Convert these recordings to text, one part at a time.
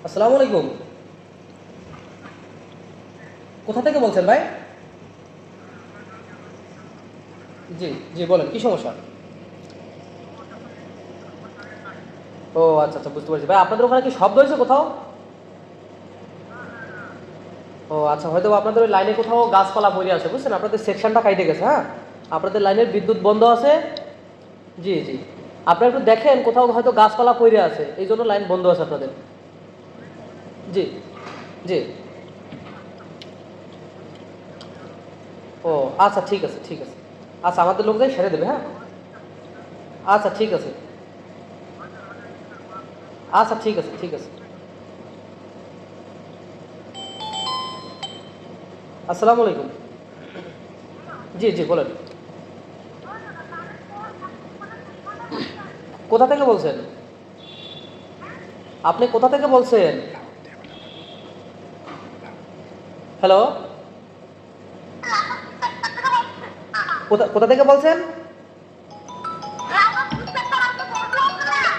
আসসালামু আলাইকুম। কোথা থেকে বলছেন ভাই? জি জি, বলেন কি সমস্যা? ও আচ্ছা আচ্ছা, বুঝতে পারছি ভাই। আপনাদের ওখানে কি শব্দ হয়েছে কোথাও? ও আচ্ছা, হয়তো আপনাদের ওই লাইনে কোথাও গাছপালা পড়ে আছে, বুঝছেন? আপনাদের সেকশনটা কাইটে গেছে। হ্যাঁ, আপনাদের লাইনের বিদ্যুৎ বন্ধ আছে। জি জি, আপনারা একটু দেখেন কোথাও হয়তো গাছপালা পড়ে আছে, এই জন্য লাইন বন্ধ আছে আপনাদের। জি জি। ও আচ্ছা, ঠিক আছে ঠিক আছে। আচ্ছা, আমাদের লোক যাই সেরে দেবে। হ্যাঁ, আচ্ছা ঠিক আছে। আচ্ছা ঠিক আছে ঠিক আছে। আসসালামু আলাইকুম। জি জি, বলেন। কোথা থেকে বলছেন? আপনি কোথা থেকে বলছেন? হ্যালো, কোথা কোথা থেকে বলছেন?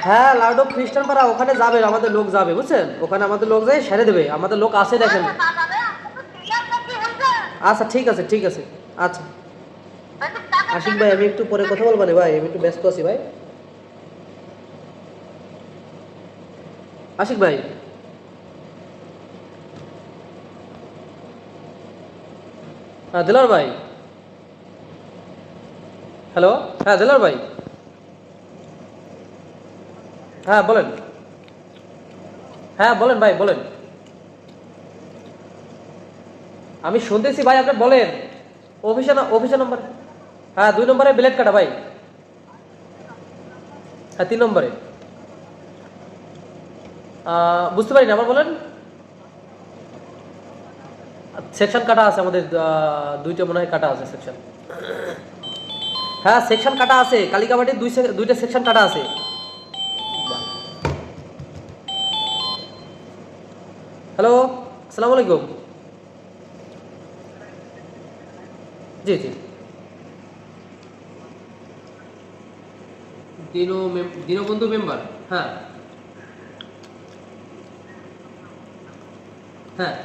হ্যাঁ, লার্ডো খ্রিস্টান পাড়া, ওখানে যাবে, আমাদের লোক যাবে, বুঝছেন? ওখানে আমাদের লোক যায় সেরে দেবে, আমাদের লোক আসে, দেখেন। আচ্ছা ঠিক আছে ঠিক আছে। আচ্ছা, আশিক ভাই, আমি একটু পরে কথা বলবো না ভাই, আমি একটু ব্যস্ত আছি ভাই। আশিক ভাই, দিলার ভাই। হ্যালো, হ্যাঁ দিলার ভাই। হ্যাঁ বলেন। হ্যাঁ বলেন ভাই, বলেন। আমি শুনতেছি ভাই, আপনি বলেন। অফিসে নম্বর। হ্যাঁ, 2 নম্বরে ব্লেড কাটা ভাই। হ্যাঁ, 3 নম্বরে। বুঝতে পারিনি, আবার বলেন। সেকশন কাটা আছে আমাদের, 2টা মনে হয় কাটা আছে সেকশন। হ্যাঁ, সেকশন কাটা আছে, কালিকাবাটির 2টা সেকশন কাটা আছে। হ্যালো, আসসালামু আলাইকুম। জি জি। দীনবন্ধু মেম্বার। হ্যাঁ হ্যাঁ।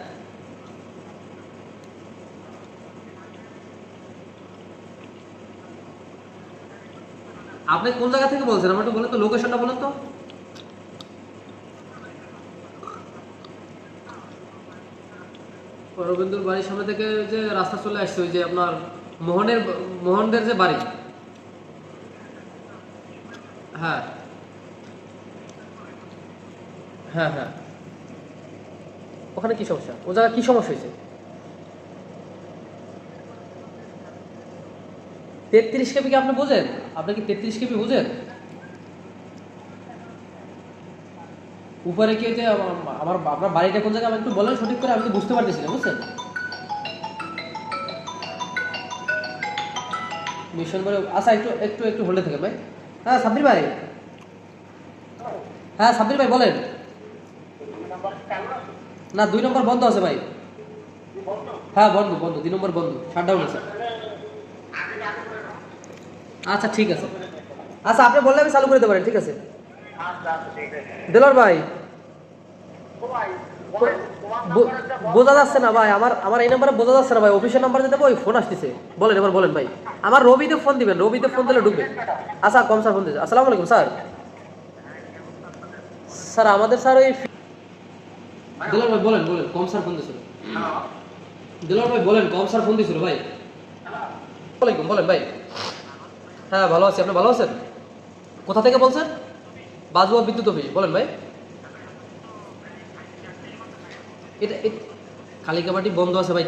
আপনি কোন জায়গা থেকে বলছেন, আমার একটু বলেন তো, লোকেশনটা বলেন তো। রবীন্দ্র বাড়ির সামনে থেকে যে রাস্তা চলে আসছে, ওই যে আপনার মোহনের মোহনদের যে বাড়ি। হ্যাঁ হ্যাঁ হ্যাঁ। ওখানে কি সমস্যা? ও জায়গায় কি সমস্যা হয়েছে? 33 কেবি কি আপনি বোঝেন? আপনি কি 33 কেবি বোঝেন? উপরে কি যে আমার আপনার বাড়িটা কোন জায়গায়, আমাকে একটু বলেন সঠিক করে, আমি তো বুঝতে পারতেছি না, বুঝছেন? মিশন করে। আচ্ছা, একটু একটু একটু হোল্ডে থাকেন ভাই। হ্যাঁ সাব্বির ভাই। হ্যাঁ সাব্বির ভাই, বলেন। না, 2 নম্বর বন্ধ আছে ভাই। হ্যাঁ, বন্ধ বন্ধ, 2 নম্বর বন্ধ, শাটডাউন আছে। আচ্ছা ঠিক আছে। আচ্ছা, আপনি বললে আমি চালু করে দিতে পারেন, ঠিক আছে। দেলোয়ার ভাই, বোঝা যাচ্ছে না ভাই, আমার আমার এই নাম্বারে বোঝা যাচ্ছে না ভাই, অফিসের নাম্বার দিতে ওই ফোন আসতেছে। বলেন, এবার বলেন ভাই। আমার রবিতে ফোন দিবেন, রবিতে ফোন দিলে ঢুকবে। আচ্ছা, কম স্যার ফোন দিচ্ছে। আসসালামু আলাইকুম স্যার। স্যার, আমাদের স্যার ওই দেলোয়ার ভাই, বলেন বলেন, কম স্যার ফোন দিছিল। দেলোয়ার ভাই বলেন, কম স্যার ফোন দিছিল ভাই। ওয়ালাইকুম, বলেন ভাই। হ্যাঁ, ভালো আছি, আপনি ভালো আছেন? কোথা থেকে বলছেন? বাজুয়া বিদ্যুৎ অফিস, বলেন ভাই। এটা কালিকাবাটি বন্ধ আছে ভাই।